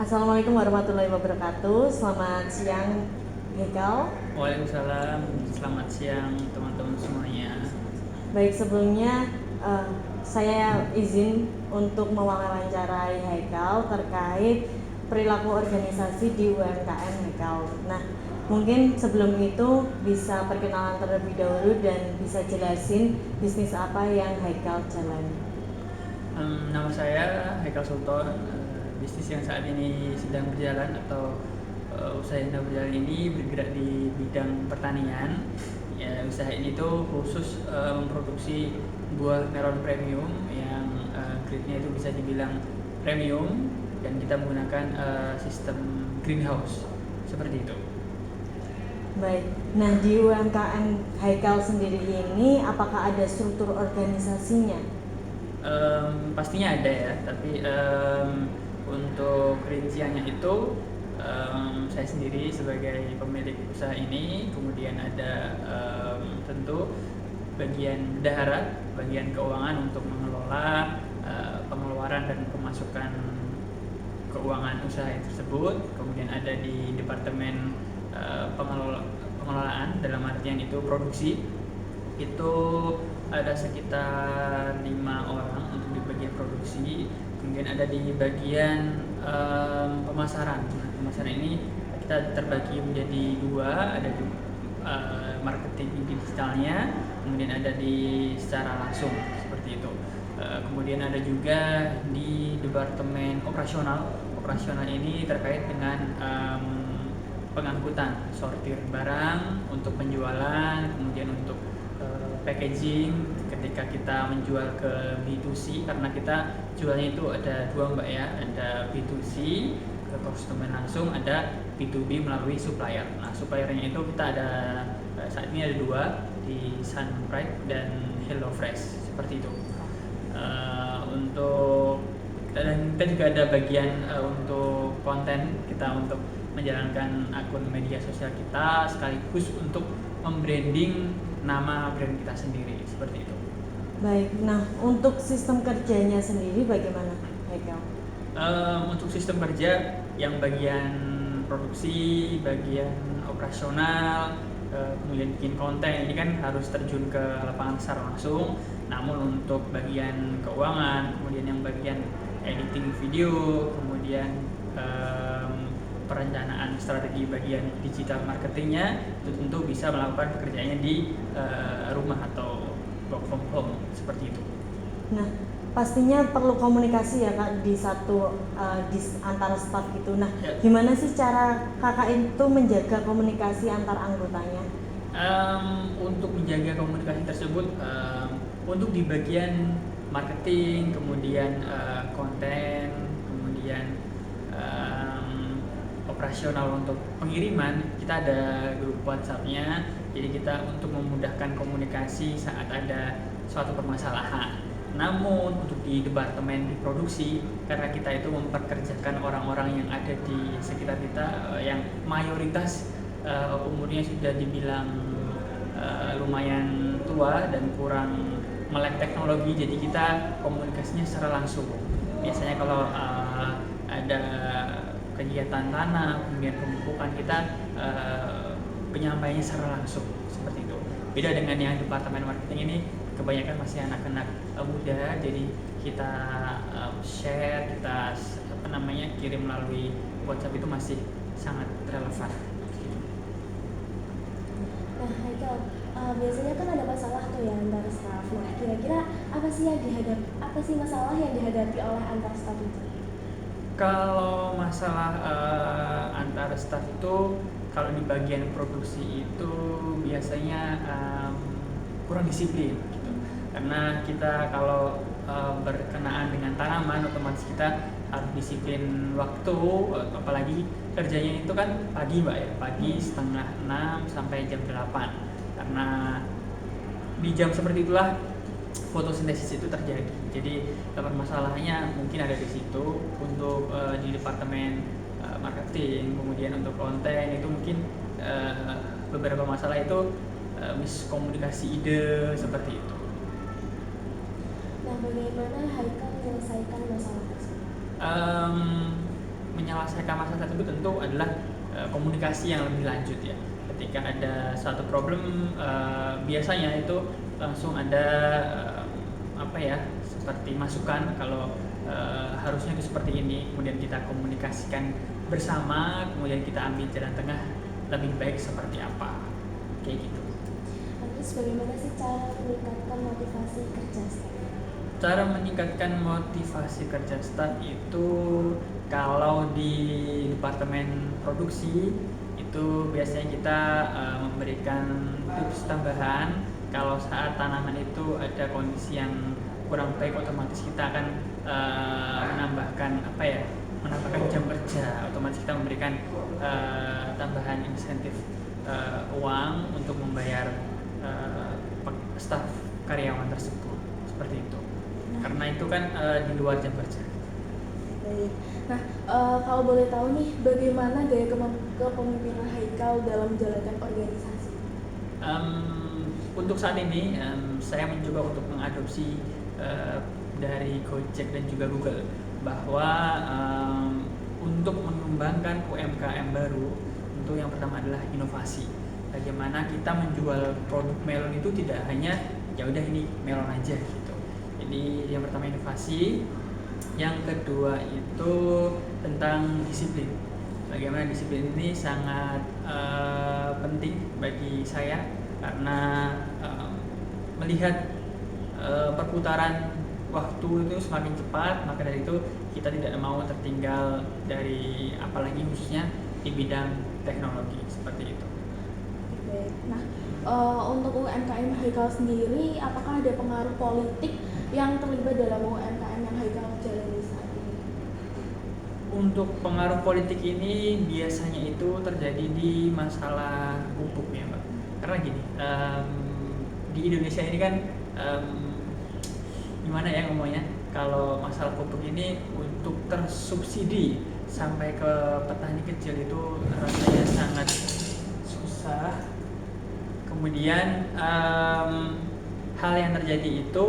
Assalamualaikum warahmatullahi wabarakatuh. Selamat siang, Hekal. Waalaikumsalam, selamat siang teman-teman semuanya. Baik, sebelumnya saya izin untuk mewawancarai Hekal terkait perilaku organisasi di UMKM Hekal. Nah, mungkin sebelum itu bisa perkenalan terlebih dahulu dan bisa jelasin bisnis apa yang Hekal jalani. Nama saya Haikal Sultan. Bisnis yang saat ini sedang berjalan atau usaha yang sedang berjalan ini bergerak di bidang pertanian. Ya, usaha ini tuh khusus memproduksi buah melon premium yang grade-nya itu bisa dibilang premium, dan kita menggunakan sistem greenhouse seperti itu. Baik, nah di UMKM Haikal sendiri ini apakah ada struktur organisasinya? Pastinya ada ya, tapi untuk rinciannya itu saya sendiri sebagai pemilik usaha ini, kemudian ada tentu bagian bendahara, bagian keuangan untuk mengelola pengeluaran dan pemasukan keuangan usaha tersebut, kemudian ada di departemen pengelolaan dalam artian itu produksi, itu ada sekitar 5 orang untuk di bagian produksi, kemudian ada di bagian pemasaran. Nah, pemasaran ini kita terbagi menjadi dua, ada di marketing digitalnya, kemudian ada di secara langsung seperti itu. Kemudian ada juga di departemen operasional. Operasional ini terkait dengan pengangkutan, sortir barang untuk penjualan, kemudian untuk packaging ketika kita menjual ke B2C, karena kita jualnya itu ada dua mbak ya, ada B2C ke konsumen langsung, ada B2B melalui supplier. Nah, suppliernya itu kita ada saat ini ada dua, di Sunpride dan HelloFresh seperti itu. Untuk dan kita juga ada bagian untuk konten kita, untuk menjalankan akun media sosial kita sekaligus untuk membranding nama brand kita sendiri seperti itu. Baik, nah untuk sistem kerjanya sendiri bagaimana, Haikal? Untuk sistem kerja yang bagian produksi, bagian operasional, kemudian bikin konten ini kan harus terjun ke lapangan secara langsung. Namun untuk bagian keuangan, kemudian yang bagian editing video, kemudian perencanaan strategi bagian digital marketingnya, itu tentu bisa melakukan pekerjaannya di rumah atau work from home seperti itu. Nah, pastinya perlu komunikasi ya Kak di antara staff gitu. Nah, Ya. gimana sih cara Kakak itu menjaga komunikasi antar anggotanya? Untuk menjaga komunikasi tersebut, untuk di bagian marketing, kemudian konten, kemudian operasional untuk pengiriman, kita ada grup WhatsApp-nya. Jadi kita untuk memudahkan komunikasi saat ada suatu permasalahan. Namun untuk di departemen di produksi, karena kita itu memperkerjakan orang-orang yang ada di sekitar kita, yang mayoritas umurnya sudah dibilang lumayan tua dan kurang melek teknologi, jadi kita komunikasinya secara langsung. Biasanya kalau ada kegiatan tanam, kemudian pemupukan, kita penyampaiannya secara langsung seperti itu. Beda dengan yang departemen marketing ini, kebanyakan masih anak-anak muda, jadi kita share, kita kirim melalui WhatsApp itu masih sangat relevan. Nah, Haikal, biasanya kan ada masalah tuh ya antar staff. Nah, kira-kira apa sih masalah yang dihadapi oleh antar staff itu? Kalau masalah antar staff itu, kalau di bagian produksi itu biasanya kurang disiplin gitu. Karena kita kalau berkenaan dengan tanaman, otomatis kita harus disiplin waktu, apalagi kerjanya itu kan pagi mbak ya, pagi setengah 6 sampai jam 8. Karena di jam seperti itulah fotosintesis itu terjadi. Jadi permasalahannya mungkin ada di situ. Untuk di departemen marketing, kemudian untuk konten itu mungkin beberapa masalah itu miskomunikasi ide seperti itu. Nah, bagaimana Haikal menyelesaikan masalah tersebut? menyelesaikan masalah tersebut tentu adalah komunikasi yang lebih lanjut ya. Ketika ada satu problem, biasanya itu langsung ada seperti masukan kalau harusnya itu seperti ini, kemudian kita komunikasikan bersama, kemudian kita ambil jalan tengah lebih baik seperti apa, kayak gitu. Terus bagaimana sih cara meningkatkan motivasi kerja staff? Cara meningkatkan motivasi kerja staff itu kalau di departemen produksi itu biasanya kita memberikan tips tambahan. Kalau saat tanaman itu ada kondisi yang kurang baik, otomatis kita akan menambahkan jam kerja. Otomatis kita memberikan tambahan insentif uang untuk membayar staf karyawan tersebut, seperti itu. Karena itu kan di luar jam kerja. Baik. Nah, kalau boleh tahu nih, bagaimana gaya kepemimpinan Haikal dalam menjalankan organisasi? Untuk saat ini saya mencoba untuk mengadopsi dari Gojek dan juga Google bahwa untuk mengembangkan UMKM baru, tentu yang pertama adalah inovasi. Bagaimana kita menjual produk melon itu tidak hanya ya udah ini melon aja gitu. Jadi yang pertama inovasi, yang kedua itu tentang disiplin. Bagaimana disiplin ini sangat penting bagi saya karena melihat perputaran waktu itu semakin cepat, maka dari itu kita tidak mau tertinggal dari, apalagi khususnya di bidang teknologi seperti itu. Baik. Nah, untuk UMKM Haikal sendiri, apakah ada pengaruh politik yang terlibat dalam UMKM yang Haikal jalani saat ini? Untuk pengaruh politik ini biasanya itu terjadi di masalah pupuk ya Mbak. Karena gini, di Indonesia ini kan gimana ya ngomongnya, kalau masalah pupuk ini untuk tersubsidi sampai ke petani kecil itu rasanya sangat susah. Kemudian hal yang terjadi itu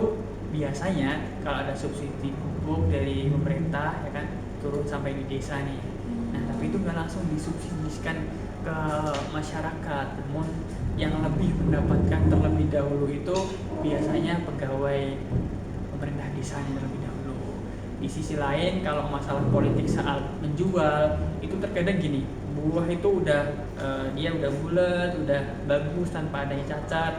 biasanya kalau ada subsidi pupuk dari pemerintah ya kan turun sampai di desa nih. Nah tapi itu nggak langsung disubsidikan ke masyarakat, namun yang lebih mendapatkan terlebih dahulu itu biasanya pegawai pemerintah desanya terlebih dahulu. Di sisi lain kalau masalah politik saat menjual itu terkadang gini, buah itu udah dia udah bulat, udah bagus tanpa adanya cacat,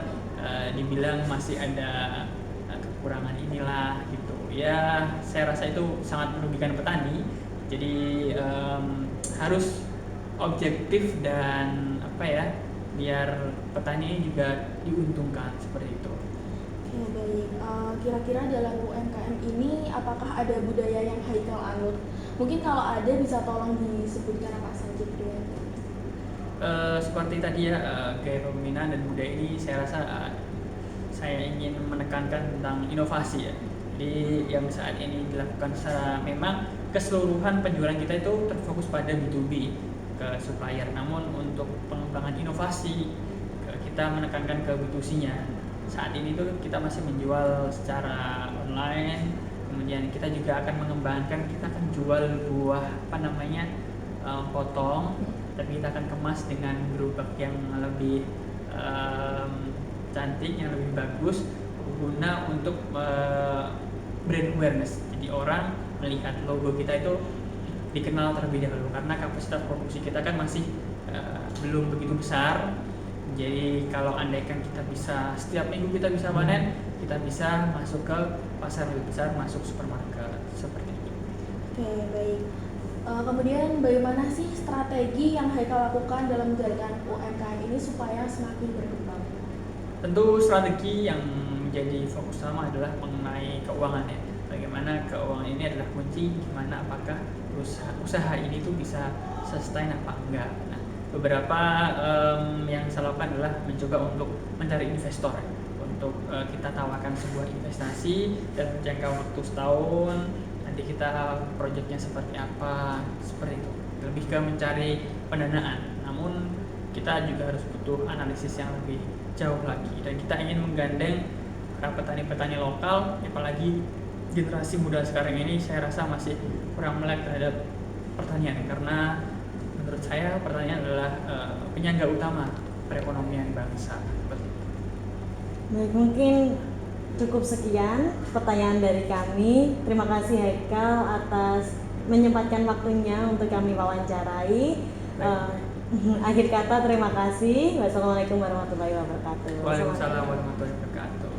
dibilang masih ada kekurangan inilah gitu ya. Saya rasa itu sangat merugikan petani. Jadi harus objektif dan biar petani ini juga diuntungkan seperti itu. Oke, baik. Kira-kira dalam UMKM ini apakah ada budaya yang Haikal anut? Mungkin kalau ada bisa tolong disebutkan apa saja budayanya? Seperti tadi ya, gaya kepemimpinan dan budaya ini saya rasa saya ingin menekankan tentang inovasi ya. Jadi yang saat ini dilakukan memang keseluruhan penjualan kita itu terfokus pada B2B ke supplier. Namun untuk pengembangan inovasi kita menekankan ke B2C-nya. Saat ini tuh kita masih menjual secara online. Kemudian kita juga akan mengembangkan, kita akan jual buah potong, tapi kita akan kemas dengan gerobak yang lebih cantik, yang lebih bagus, guna untuk brand awareness. Jadi orang melihat logo kita itu dikenal terlebih dahulu, karena kapasitas produksi kita kan masih belum begitu besar. Jadi kalau andaikan kita bisa setiap minggu kita bisa panen, kita bisa masuk ke pasar lebih besar, masuk supermarket seperti itu. Oke, baik. Kemudian bagaimana sih strategi yang Haikal lakukan dalam menjalankan UMKM ini supaya semakin berkembang? Tentu strategi yang menjadi fokus utama adalah mengenai keuangan ya. Bagaimana keuangan ini adalah kunci, gimana apakah usaha ini tuh bisa sustain apa enggak. Nah, beberapa yang saya lakukan adalah mencoba untuk mencari investor untuk kita tawarkan sebuah investasi dan jangka waktu setahun. Nanti kita proyeknya seperti apa, seperti itu. Lebih ke mencari pendanaan. Namun kita juga harus butuh analisis yang lebih jauh lagi, dan kita ingin menggandeng para petani-petani lokal, apalagi generasi muda sekarang ini saya rasa masih kurang melek terhadap pertanian, karena menurut saya pertanian adalah penyangga utama perekonomian bangsa. Baik, mungkin cukup sekian pertanyaan dari kami. Terima kasih Haikal atas menyempatkan waktunya untuk kami wawancarai. Akhir kata terima kasih. Wassalamualaikum warahmatullahi wabarakatuh. Waalaikumsalam warahmatullahi wabarakatuh.